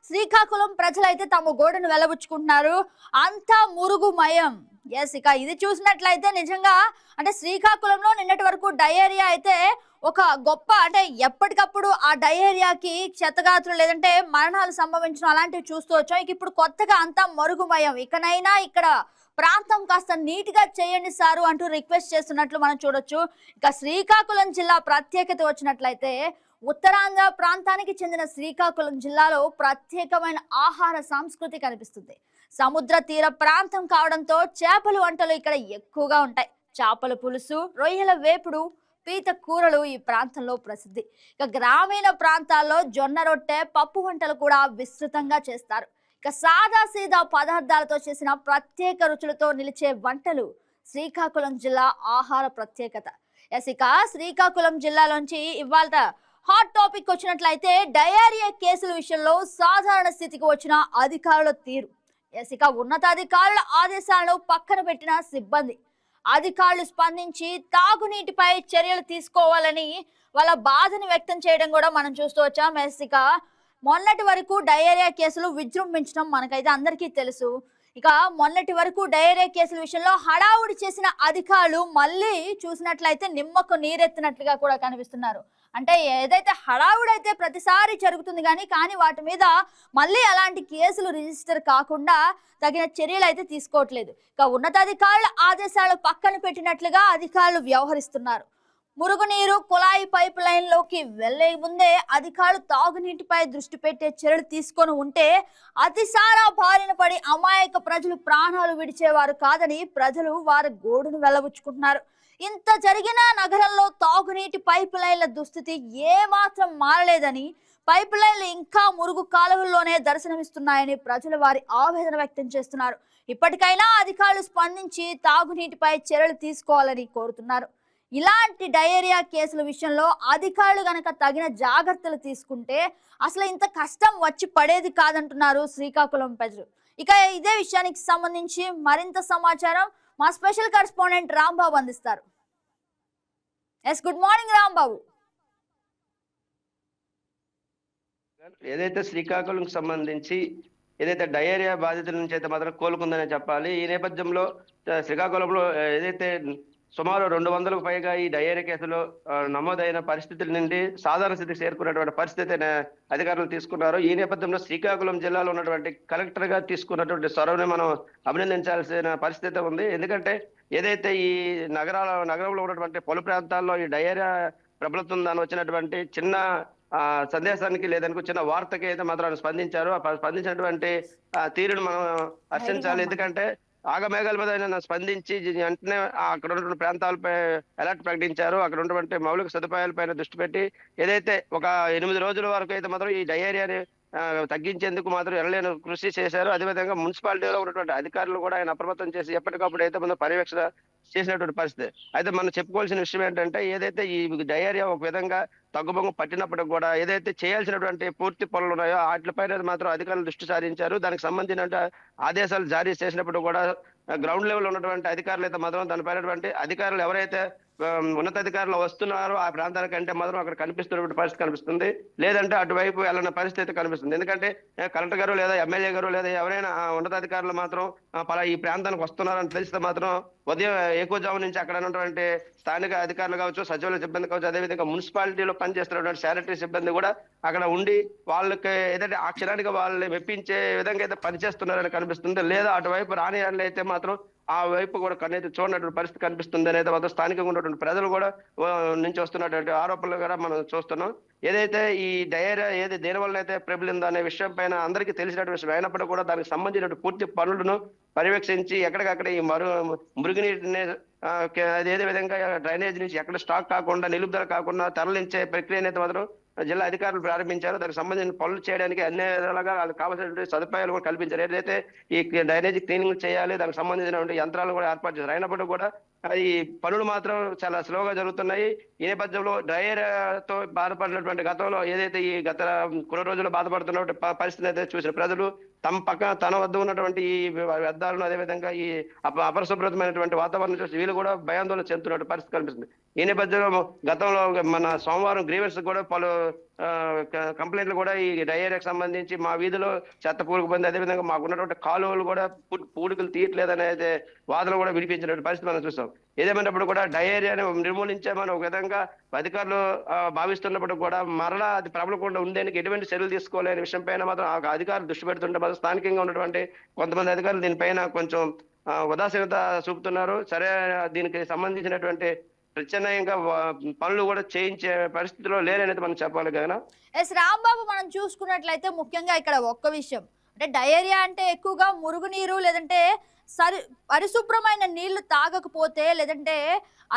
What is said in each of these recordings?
శ్రీకాకుళం ప్రజలైతే తమ గోడును వెలబుచ్చుకుంటున్నారు. అంతా మురుగుమయం. ఇక ఇది చూసినట్లయితే నిజంగా అంటే శ్రీకాకుళంలో నిన్నటి వరకు డయేరియా అయితే ఒక గొప్ప అంటే ఎప్పటికప్పుడు ఆ డయేరియాకి క్షతగాత్రులు లేదంటే మరణాలు సంభవించడం అలాంటివి చూస్తూ వచ్చాం. ఇప్పుడు కొత్తగా అంతా మరుగుమయం. ఇకనైనా ఇక్కడ ప్రాంతం కాస్త నీట్ గా చేయండి సారు అంటూ రిక్వెస్ట్ చేస్తున్నట్లు మనం చూడొచ్చు. ఇక శ్రీకాకుళం జిల్లా ప్రత్యేకత వచ్చినట్లయితే ఉత్తరాంధ్ర ప్రాంతానికి చెందిన శ్రీకాకుళం జిల్లాలో ప్రత్యేకమైన ఆహార సంస్కృతి కనిపిస్తుంది. సముద్ర తీర ప్రాంతం కావడంతో చేపల వంటలు ఇక్కడ ఎక్కువగా ఉంటాయి. చేపల పులుసు, రొయ్యల వేపుడు, పీత కూరలు ఈ ప్రాంతంలో ప్రసిద్ధి. ఇక గ్రామీణ ప్రాంతాల్లో జొన్న రొట్టె, పప్పు వంటలు కూడా విస్తృతంగా చేస్తారు. ఇక సాదా సీదా పదార్థాలతో చేసిన ప్రత్యేక రుచులతో నిలిచే వంటలు శ్రీకాకుళం జిల్లా ఆహార ప్రత్యేకత. ఇక శ్రీకాకుళం జిల్లాలోంచి ఇవాళ హాట్ టాపిక్ వచ్చినట్లయితే డయేరియా కేసుల విషయంలో సాధారణ స్థితికి వచ్చిన అధికారుల తీరు. ఇక ఉన్నతాధికారుల ఆదేశాలను పక్కన పెట్టిన సిబ్బంది అధికారులు స్పందించి తాగునీటిపై చర్యలు తీసుకోవాలని వాళ్ళ బాధను వ్యక్తం చేయడం కూడా మనం చూస్తూ వచ్చాం. ఇక మొన్నటి వరకు డయేరియా కేసులు విజృంభించడం మనకైతే అందరికీ తెలుసు. ఇక మొన్నటి వరకు డయేరియా కేసుల విషయంలో హడావుడి చేసిన అధికారులు మళ్ళీ చూసినట్లయితే నిమ్మకు నీరెత్తినట్లుగా కూడా కనిపిస్తున్నారు. అంటే ఏదైతే హడావుడైతే ప్రతిసారి జరుగుతుంది కానీ వాటి మీద మళ్ళీ అలాంటి కేసులు రిజిస్టర్ కాకుండా తగిన చర్యలు అయితే తీసుకోవట్లేదు. ఇక ఉన్నతాధికారుల ఆదేశాలు పక్కన పెట్టినట్లుగా అధికారులు వ్యవహరిస్తున్నారు. మురుగునీరు కుళాయి పైప్ లైన్ లోకి వెళ్లే ముందే అధికారులు తాగునీటిపై దృష్టి పెట్టే చర్యలు తీసుకొని ఉంటే అతిసారా బారిన పడి అమాయక ప్రజలు ప్రాణాలు విడిచేవారు కాదని ప్రజలు వారి గోడును వెళ్లబుచ్చుకుంటున్నారు. ఇంత జరిగిన నగరంలో తాగునీటి పైప్ లైన్ల దుస్థితి ఏ మాత్రం మారలేదని, పైప్ లైన్లు ఇంకా మురుగు కాలువల్లోనే దర్శనమిస్తున్నాయని ప్రజలు వారి ఆవేదన వ్యక్తం చేస్తున్నారు. ఇప్పటికైనా అధికారులు స్పందించి తాగునీటిపై చర్యలు తీసుకోవాలని కోరుతున్నారు. ఇలాంటి డయేరియా కేసుల విషయంలో అధికారులు గనక తగిన జాగ్రత్తలు తీసుకుంటే అసలు ఇంత కష్టం వచ్చి పడేది కాదంటున్నారు శ్రీకాకుళం ప్రజలు. ఇక ఇదే విషయానికి సంబంధించి మరింత సమాచారం మా స్పెషల్ కరెస్పాండెంట్ రాంబాబు అందిస్తారు. Good morning Rambabu. ఏదైతే శ్రీకాకుళంకి సంబంధించి ఏదైతే డయేరియా బాధితుల నుంచి అయితే మాత్రం కోలుకుందని చెప్పాలి. ఈ నేపథ్యంలో శ్రీకాకుళంలో ఏదైతే సుమారు 200కు పైగా ఈ డయేరియా కేసులో నమోదైన పరిస్థితుల నుండి సాధారణ స్థితికి చేరుకున్నటువంటి పరిస్థితి అధికారులు తీసుకున్నారు. ఈ నేపథ్యంలో శ్రీకాకుళం జిల్లాలో ఉన్నటువంటి కలెక్టర్ గా తీసుకున్నటువంటి చొరవని మనం అభినందించాల్సిన పరిస్థితి ఉంది. ఎందుకంటే ఏదైతే ఈ నగరంలో ఉన్నటువంటి పలు ప్రాంతాల్లో ఈ డయేరియా ప్రబలుతుందని వచ్చినటువంటి చిన్న సందేశానికి లేదనుకో చిన్న వార్తకి అయితే మాత్రం స్పందించారు. స్పందించినటువంటి తీరును మనం హర్షించాలి. ఎందుకంటే ఆగమేఘాల మీద స్పందించి వెంటనే అక్కడ ఉన్నటువంటి ప్రాంతాలపై అలర్ట్ ప్రకటించారు. అక్కడ ఉన్నటువంటి మౌలిక సదుపాయాలపైన దృష్టి పెట్టి ఏదైతే ఒక 8 రోజుల వరకు అయితే మాత్రం ఈ డయేరియాని తగ్గించేందుకు మాత్రం ఎనలేని కృషి చేశారు. అదేవిధంగా మున్సిపాలిటీలో ఉన్నటువంటి అధికారులు కూడా ఆయన అప్రమత్తం చేసి ఎప్పటికప్పుడు అయితే మనం పర్యవేక్షణ చేసినటువంటి పరిస్థితి. అయితే మనం చెప్పుకోవాల్సిన విషయం ఏంటంటే ఏదైతే ఈ డయేరియా ఒక విధంగా తగ్గుబొంగు పట్టినప్పటికి కూడా ఏదైతే చేయాల్సినటువంటి పూర్తి పనులు ఉన్నాయో వాటిపైన మాత్రం అధికారులు దృష్టి సారించారు. దానికి సంబంధించిన ఆదేశాలు జారీ చేసినప్పుడు కూడా గ్రౌండ్ లెవెల్ ఉన్నటువంటి అధికారులు అయితే మాత్రం దానిపైనటువంటి అధికారులు ఎవరైతే ఉన్నతాధికారులు వస్తున్నారో ఆ ప్రాంతానికంటే మాత్రం అక్కడ కనిపిస్తున్నటువంటి పరిస్థితి కనిపిస్తుంది. లేదంటే అటువైపు వెళ్ళిన పరిస్థితి కనిపిస్తుంది. ఎందుకంటే కలెక్టర్ గారు లేదా ఎమ్మెల్యే గారు లేదా ఎవరైనా ఉన్నతాధికారులు మాత్రం ఈ ప్రాంతానికి వస్తున్నారని తెలిస్తే మాత్రం ఉదయం ఎక్కువజాము నుంచి అక్కడ ఉన్నటువంటి స్థానిక అధికారులు కావచ్చు, సచివాలయ సిబ్బంది కావచ్చు, అదేవిధంగా మున్సిపాలిటీలో పనిచేస్తున్నటువంటి శానిటరీ సిబ్బంది కూడా అక్కడ ఉండి వాళ్ళకి ఏదైతే ఆ క్షణానికి వాళ్ళని మెప్పించే విధంగా అయితే పనిచేస్తున్నారని కనిపిస్తుంది. లేదా అటువైపు రాని అయితే మాత్రం ఆ వైపు కూడా కనైతే చూడనటువంటి పరిస్థితి కనిపిస్తుంది అనేది మాత్రం స్థానికంగా ఉన్నటువంటి ప్రజలు కూడా నుంచి వస్తున్నటువంటి ఆరోపణలు కూడా మనం చూస్తున్నాం. ఏదైతే ఈ డయేరియా దేనివల్ల అయితే ప్రబలిందో అనే విషయం పైన అందరికీ తెలిసినటువంటి విషయం అయినప్పటికీ కూడా దానికి సంబంధించిన పూర్తి పనులను పర్యవేక్షించి ఎక్కడికక్కడ ఈ మురుగునీటిని అదే విధంగా డ్రైనేజ్ నుంచి ఎక్కడ స్టాక్ కాకుండా నిలుపుదల కాకుండా తరలించే ప్రక్రియ అయితే మాత్రం జిల్లా అధికారులు ప్రారంభించారు. దానికి సంబంధించిన పనులు చేయడానికి అన్ని విధాలుగా వాళ్ళకి కావాల్సినటువంటి సదుపాయాలు కూడా కల్పించారు. ఏదైతే ఈ డ్రైనేజ్ క్లీనింగ్ చేయాలి దానికి సంబంధించినటువంటి యంత్రాలను కూడా ఏర్పాటు చేశారు. అయినప్పటికీ కూడా ఈ పనులు మాత్రం చాలా స్లోగా జరుగుతున్నాయి. ఈ నేపథ్యంలో డయేరియాతో బాధపడినటువంటి గతంలో ఏదైతే ఈ గత కొన్ని రోజుల్లో బాధపడుతున్న పరిస్థితి అయితే చూసిన ప్రజలు తన వద్ద ఉన్నటువంటి ఈ వ్యర్థాలను అదేవిధంగా ఈ అపరిశుభ్రతమైనటువంటి వాతావరణం చూసి వీళ్ళు కూడా భయాందోళన చెందుతున్నటువంటి పరిస్థితి కనిపిస్తుంది. ఈ నేపథ్యంలో గతంలో మన సోమవారం గ్రీవెన్స్ కూడా పలు కంప్లైంట్లు కూడా ఈ డయేరియాకి సంబంధించి మా వీధిలో చెత్త పూరుకుపోయింది, అదేవిధంగా మాకు ఉన్నటువంటి కాలువలు కూడా పూడికలు తీయట్లేదనేది వాదన కూడా వినిపించినటువంటి పరిస్థితి మనం చూస్తాం. ఏదేమైనప్పుడు కూడా డయేరియాని నిర్మూలించామని ఒక విధంగా అధికారులు భావిస్తున్నప్పుడు కూడా మరలా అది ప్రబలకుండా ఉండేందుకు ఎటువంటి చర్యలు తీసుకోవాలనే విషయం పైన మాత్రం ఆ అధికారులు దృష్టి పెడుతుంటే మాత్రం స్థానికంగా ఉన్నటువంటి కొంతమంది అధికారులు దీనిపైన కొంచెం ఉదాసీనత చూపుతున్నారు. సరే, దీనికి సంబంధించినటువంటి ప్రత్యామ్నాయంగా పనులు కూడా చేయించే పరిస్థితిలో లేరనేది మనం చెప్పాలి కదా. ఎస్ రాంబాబు, మనం చూసుకున్నట్లయితే ముఖ్యంగా ఇక్కడ ఒక్క విషయం అంటే డయేరియా అంటే ఎక్కువగా మురుగునీరు లేదంటే పరిశుభ్రమైన నీళ్లు తాగకపోతే లేదంటే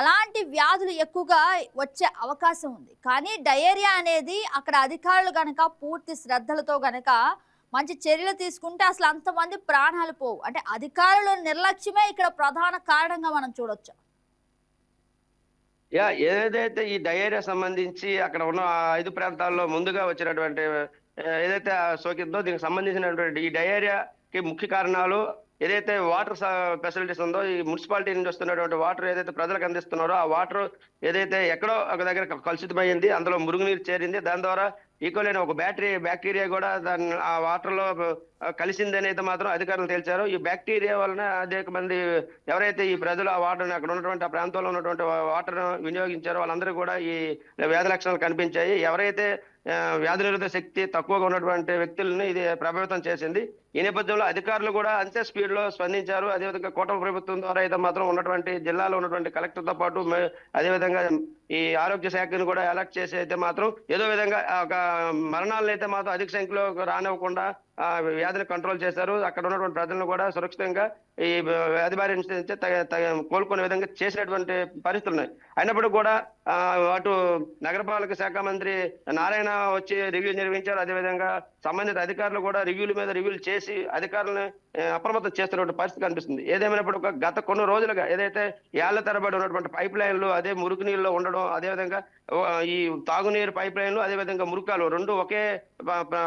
అలాంటి వ్యాధులు ఎక్కువగా వచ్చే అవకాశం ఉంది. కానీ డయేరియా అనేది అక్కడ అధికారులు గనక పూర్తి శ్రద్ధలతో గనక మంచి చర్యలు తీసుకుంటే అసలు అంతమంది ప్రాణాలు పోవు. అంటే అధికారుల నిర్లక్ష్యమే ఇక్కడ ప్రధాన కారణంగా మనం చూడొచ్చు. ఏదైతే ఈ డయేరియా సంబంధించి అక్కడ ఉన్న 5 ప్రాంతాల్లో ముందుగా వచ్చినటువంటి ఏదైతే సోకిందో దీనికి సంబంధించినటువంటి ఈ డయేరియాకి ముఖ్య కారణాలు ఏదైతే వాటర్ ఫెసిలిటీస్ ఉందో, ఈ మున్సిపాలిటీ నుంచి వస్తున్నటువంటి వాటర్ ఏదైతే ప్రజలకు అందిస్తున్నారో ఆ వాటర్ ఏదైతే ఎక్కడో ఒక దగ్గర కలుషితమైంది, అందులో మురుగునీరు చేరింది, దాని ద్వారా ఈకోలైన ఒక బ్యాక్టీరియా కూడా ఆ వాటర్ లో కలిసింది అనేది మాత్రం అధికారులు తేల్చారు. ఈ బ్యాక్టీరియా వలన అనేక మంది ఎవరైతే ఈ ప్రజలు ఆ వాటర్ అక్కడ ఉన్నటువంటి ఆ ప్రాంతంలో ఉన్నటువంటి వాటర్ వినియోగించారో వాళ్ళందరూ కూడా ఈ వ్యాధి లక్షణాలు కనిపించాయి. ఎవరైతే వ్యాధి నిరోధక శక్తి తక్కువగా ఉన్నటువంటి వ్యక్తులను ఇది ప్రభావితం చేసింది. ఈ నేపథ్యంలో అధికారులు కూడా అంతే స్పీడ్ లో స్పందించారు. అదేవిధంగా కూటమి ప్రభుత్వం ద్వారా అయితే మాత్రం ఉన్నటువంటి జిల్లాలో ఉన్నటువంటి కలెక్టర్ తో పాటు అదేవిధంగా ఈ ఆరోగ్య శాఖను కూడా అలర్ట్ చేసి అయితే మాత్రం ఏదో విధంగా ఒక మరణాలను అయితే మాత్రం అధిక సంఖ్యలో రానివ్వకుండా వ్యాధిని కంట్రోల్ చేశారు. అక్కడ ఉన్నటువంటి ప్రజలను కూడా సురక్షితంగా ఈ వ్యాధి బారి నుంచి కోలుకునే విధంగా చేసినటువంటి పరిస్థితులు ఉన్నాయి. అయినప్పుడు కూడా అటు నగరపాలక శాఖ మంత్రి నారాయణ వచ్చి రివ్యూ నిర్వహించారు. అదేవిధంగా సంబంధిత అధికారులు కూడా రివ్యూల మీద రివ్యూలు చేసి అధికారులను అప్రమత్తం చేస్తున్న పరిస్థితి కనిపిస్తుంది. ఏదేమైనప్పుడు గత కొన్ని రోజులుగా ఏదైతే ఏళ్ల తరబడి ఉన్నటువంటి పైప్ లైన్లు అదే మురుగు నీళ్ళలో ఉండడం, అదేవిధంగా ఈ తాగునీరు పైప్ లైన్లు అదేవిధంగా మురుకాలు రెండు ఒకే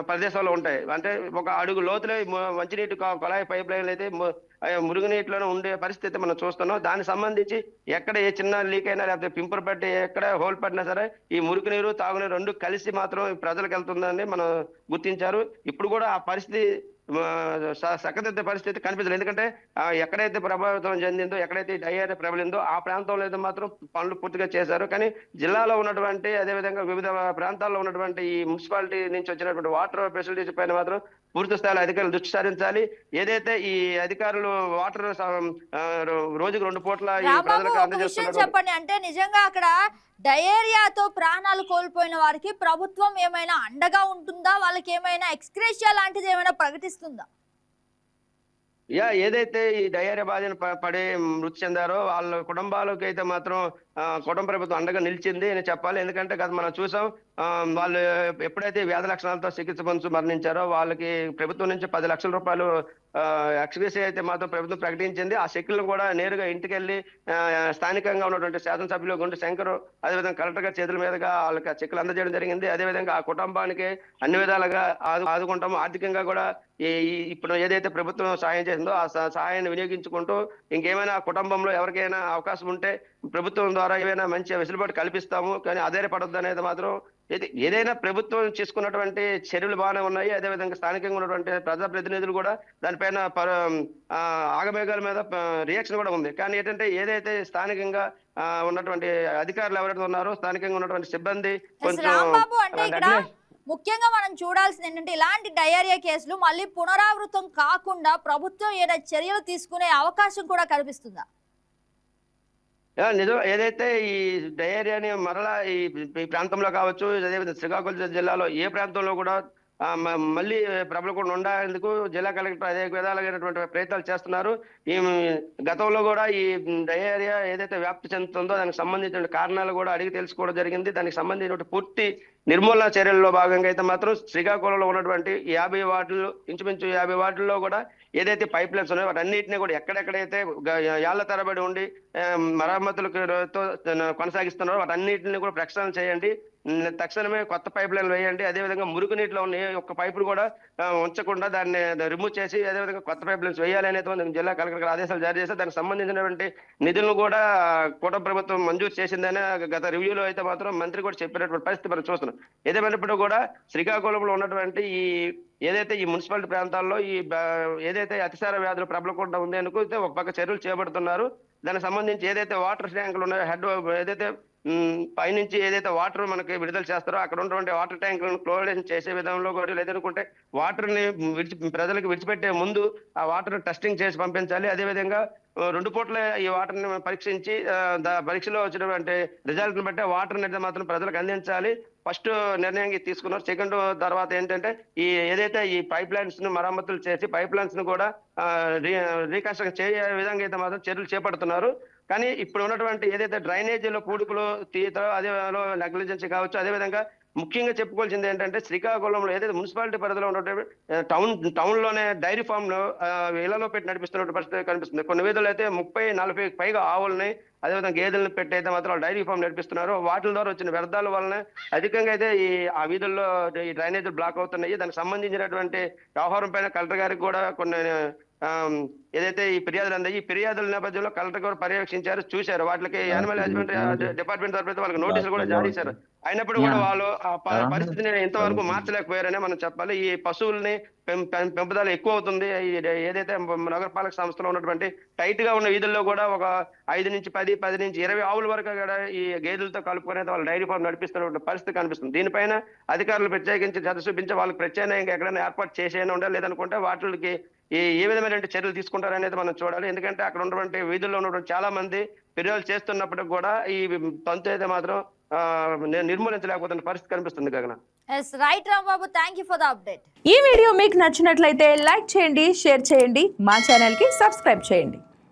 ప్రదేశంలో ఉంటాయి. అంటే ఒక అడుగు లోతులో మంచినీటి కొలాయి పైప్ లైన్లు అయితే మురుగునీటిలోనే ఉండే పరిస్థితి మనం చూస్తున్నాం. దానికి సంబంధించి ఎక్కడ ఏ చిన్న లీక్ అయినా లేకపోతే పింపురు పట్టి ఎక్కడ హోల్ పడినా సరే ఈ మురుగునీరు తాగునీరు రెండు కలిసి మాత్రం ప్రజలకు వెళ్తుందని మనం గుర్తించారు. ఇప్పుడు కూడా ఆ పరిస్థితి చక్కదిద్దే పరిస్థితి కనిపించలేదు. ఎందుకంటే ఎక్కడైతే ప్రభావితం చెందిందో, ఎక్కడైతే డయేరియా ప్రబలిందో ఆ ప్రాంతంలో అయితే మాత్రం పనులు పూర్తిగా చేశారు. కానీ జిల్లాలో ఉన్నటువంటి అదేవిధంగా వివిధ ప్రాంతాల్లో ఉన్నటువంటి ఈ మున్సిపాలిటీ నుంచి వచ్చినటువంటి వాటర్ ఫెసిలిటీస్ పైన మాత్రం పూర్తి స్థాయిలో అధికారులు దృష్టి సారించాలి. ఏదైతే ఈ అధికారులు వాటర్ రోజుకు 2 పూట్ల ఈ ప్రజలకు అందజేస్తున్నారు. చెప్పండి, అంటే నిజంగా అక్కడ డయేరియాతో ప్రాణాలు కోల్పోయిన వారికి ప్రభుత్వం ఏమైనా అండగా ఉంటుందా? వాళ్ళకి ఏమైనా ఎక్స్గ్రేషియా లాంటిది ఏమైనా ప్రకటిస్తుందా? ఏదైతే ఈ డయేరియా బాధను పడి మృతి చెందారో వాళ్ళ కుటుంబాలకు అయితే మాత్రం కుటుంబ ప్రభుత్వం అండగా నిలిచింది అని చెప్పాలి. ఎందుకంటే గత మనం చూసాం, వాళ్ళు ఎప్పుడైతే వ్యాధి లక్షణాలతో చికిత్స పొందుతూ మరణించారో వాళ్ళకి ప్రభుత్వం నుంచి 10 లక్షల రూపాయలు ఎక్స్గ్రేషియా అయితే మాత్రం ప్రభుత్వం ప్రకటించింది. ఆ చెక్కులను కూడా నేరుగా ఇంటికి వెళ్ళి స్థానికంగా ఉన్నటువంటి శాసనసభ్యులు గుండు శంకర్ అదేవిధంగా కలెక్టర్ గారి చేతుల మీదుగా వాళ్ళకి ఆ చెక్కులు అందజేయడం జరిగింది. అదేవిధంగా ఆ కుటుంబానికి అన్ని విధాలుగా ఆదుకుంటాము. ఆర్థికంగా కూడా ఇప్పుడు ఏదైతే ప్రభుత్వం సాయం చేసిందో ఆ సహాయాన్ని వినియోగించుకుంటూ ఇంకేమైనా కుటుంబంలో ఎవరికైనా అవకాశం ఉంటే ప్రభుత్వం ద్వారా ఏమైనా మంచి వెసులుబాటు కల్పిస్తాము. కానీ ఆధారపడొద్దు అనేది మాత్రం ఏదైనా ప్రభుత్వం చేసుకున్నటువంటి చర్యలు బాగానే ఉన్నాయి. అదేవిధంగా స్థానికంగా ఉన్నటువంటి ప్రజాప్రతినిధులు కూడా దానిపైన ఆగమేఘాల మీద రియాక్షన్ కూడా ఉంది. కానీ ఏంటంటే ఏదైతే స్థానికంగా ఉన్నటువంటి అధికారులు ఎవరైతే ఉన్నారో స్థానికంగా ఉన్నటువంటి సిబ్బంది కొంచెం ముఖ్యంగా మనం చూడాల్సింది ఏంటంటే ఇలాంటి డయేరియా కేసులు మళ్ళీ పునరావృతం కాకుండా ప్రభుత్వం ఏదైనా చర్యలు తీసుకునే అవకాశం కూడా కనిపిస్తుందా? నిజం. ఏదైతే ఈ డయేరియాని మరలా ఈ ప్రాంతంలో కావచ్చు, అదేవిధంగా శ్రీకాకుళం జిల్లాలో ఏ ప్రాంతంలో కూడా మళ్ళీ ప్రబలకుండా ఉండేందుకు జిల్లా కలెక్టర్ అదే విధాలైనటువంటి ప్రయత్నాలు చేస్తున్నారు. ఈ గతంలో కూడా ఈ డయేరియా ఏదైతే వ్యాప్తి చెందుతుందో దానికి సంబంధించిన కారణాలు కూడా అడిగి తెలుసుకోవడం జరిగింది. దానికి సంబంధించిన పూర్తి నిర్మూలన చర్యల్లో భాగంగా అయితే మాత్రం శ్రీకాకుళంలో ఉన్నటువంటి 50 వార్డులు ఇంచుమించు 50 వార్డుల్లో కూడా ఏదైతే పైప్ లైన్స్ ఉన్నాయో వాటన్నిటిని కూడా ఎక్కడెక్కడైతే ఏళ్ల తరబడి ఉండి మరమ్మతులతో కొనసాగిస్తున్నారో వాటన్నిటిని కూడా ప్రక్షాళన చేయండి. తక్షణమే కొత్త పైప్ లైన్లు వేయండి. అదేవిధంగా మురుగునీటిలో ఉన్న ఏ ఒక్క పైపులు కూడా ఉంచకుండా దాన్ని రిమూవ్ చేసి అదేవిధంగా కొత్త పైప్ లైన్స్ వేయాలి అనేది జిల్లా కలెక్టర్ గారు ఆదేశాలు జారీ చేశారు. దానికి సంబంధించినటువంటి నిధులను కూడా కూటమి ప్రభుత్వం మంజూరు చేసిందని గత రివ్యూలో అయితే మాత్రం మంత్రి కూడా చెప్పినటువంటి పరిస్థితి మనం చూస్తున్నాం. ఏదేమైనప్పుడు కూడా శ్రీకాకుళంలో ఉన్నటువంటి ఏదైతే ఈ మున్సిపాలిటీ ప్రాంతాల్లో ఏదైతే అతిసార వ్యాధులు ప్రబలకుండా ఉంది అనుకుంటే ఒక పక్క చర్యలు చేపడుతున్నారు. దానికి సంబంధించి ఏదైతే వాటర్ ట్యాంకులు ఉన్నాయో హెడ్ ఏదైతే పైనుంచి ఏదైతే వాటర్ మనకి విడుదల చేస్తారో అక్కడ ఉన్నటువంటి వాటర్ ట్యాంకులను క్లోరినేషన్ చేసే విధంలో కూడా లేదనుకుంటే వాటర్ ని ప్రజలకు విడిచిపెట్టే ముందు ఆ వాటర్ టెస్టింగ్ చేసి పంపించాలి. అదేవిధంగా 2 పూట్ల ఈ వాటర్ ని పరీక్షించి పరీక్షలో వచ్చినటువంటి రిజల్ట్ ని బట్టి వాటర్ అనేది మాత్రం ప్రజలకు అందించాలి. ఫస్ట్ నిర్ణయం తీసుకున్నారు. సెకండ్ తర్వాత ఏంటంటే ఏదైతే ఈ పైప్ లైన్స్ ను మరమ్మతులు చేసి పైప్ లైన్స్ ను కూడా రీకన్స్ట్రక్షన్ చేయ విధంగా అయితే మాత్రం చర్యలు చేపడుతున్నారు. కానీ ఇప్పుడు ఉన్నటువంటి ఏదైతే డ్రైనేజీలో పూడుకులు తీత అదే నెగ్లిజెన్సీ కావచ్చు, అదేవిధంగా ముఖ్యంగా చెప్పుకోవాల్సింది ఏంటంటే శ్రీకాకుళంలో ఏదైతే మున్సిపాలిటీ పరిధిలో ఉన్నటువంటి టౌన్ లోనే డైరీ ఫామ్ ను ఇళ్లలో పెట్టి నడిపిస్తున్న పరిస్థితి కనిపిస్తుంది. కొన్ని వీధులు అయితే 30-40 పైగా ఆవుల్ని అదేవిధంగా గేదెలను పెట్టి అయితే మాత్రం డైరీ ఫామ్ నడిపిస్తున్నారు. వాటి ద్వారా వచ్చిన వ్యర్థాల వలన అధికంగా అయితే ఆ వీధుల్లో ఈ డ్రైనేజీలు బ్లాక్ అవుతున్నాయి. దానికి సంబంధించినటువంటి వ్యవహారం పైన కలెక్టర్ గారికి కూడా కొన్ని ఏదైతే ఈ ఫిర్యాదులు అందాయి, ఈ ఫిర్యాదుల నేపథ్యంలో కలెక్టర్ కూడా పర్యవేక్షించారు, చూశారు. వాటికి యానిమల్ హస్బెండరీ డిపార్ట్మెంట్ తరఫు వాళ్ళకి నోటీసులు కూడా జారీ చేశారు. అయినప్పుడు కూడా వాళ్ళు ఆ పరిస్థితిని ఇంతవరకు మార్చలేకపోయారనే మనం చెప్పాలి. ఈ పశువుల్ని పెంపుదల ఎక్కువ అవుతుంది. ఏదైతే నగరపాలక సంస్థలో ఉన్నటువంటి టైట్ గా ఉన్న వీధుల్లో కూడా ఒక 5 నుంచి 10, 10 నుంచి 20 ఆవుల వరకు కూడా ఈ గేదెలతో కలుపుకునే వాళ్ళు డైరీ ఫామ్ నడిపిస్తున్న పరిస్థితి కనిపిస్తుంది. దీనిపైన అధికారులు ప్రత్యేకించి శ్రద్ధ చూపించి వాళ్ళకి ప్రత్యేకంగా ఎక్కడైనా ఏర్పాటు చేసేయనే ఉండాలి. లేదనుకుంటే వాటికి ఏ విధమైన చర్యలు తీసుకుంటారనేది మనం చూడాలి. ఎందుకంటే అక్కడ ఉన్నటువంటి వీధుల్లో ఉన్నటువంటి చాలా మంది ఫిర్యాదులు చేస్తున్నప్పటికి కూడా ఈ తంతు అయితే మాత్రం నిర్మూలించలేకపోతున్న పరిస్థితి కనిపిస్తుంది. గగన right Rambabu, thank you for the update. ఈ వీడియో మీకు నచ్చినట్లయితే లైక్ చేయండి, షేర్ చేయండి, మా ఛానల్ కి సబ్స్క్రైబ్ చేయండి.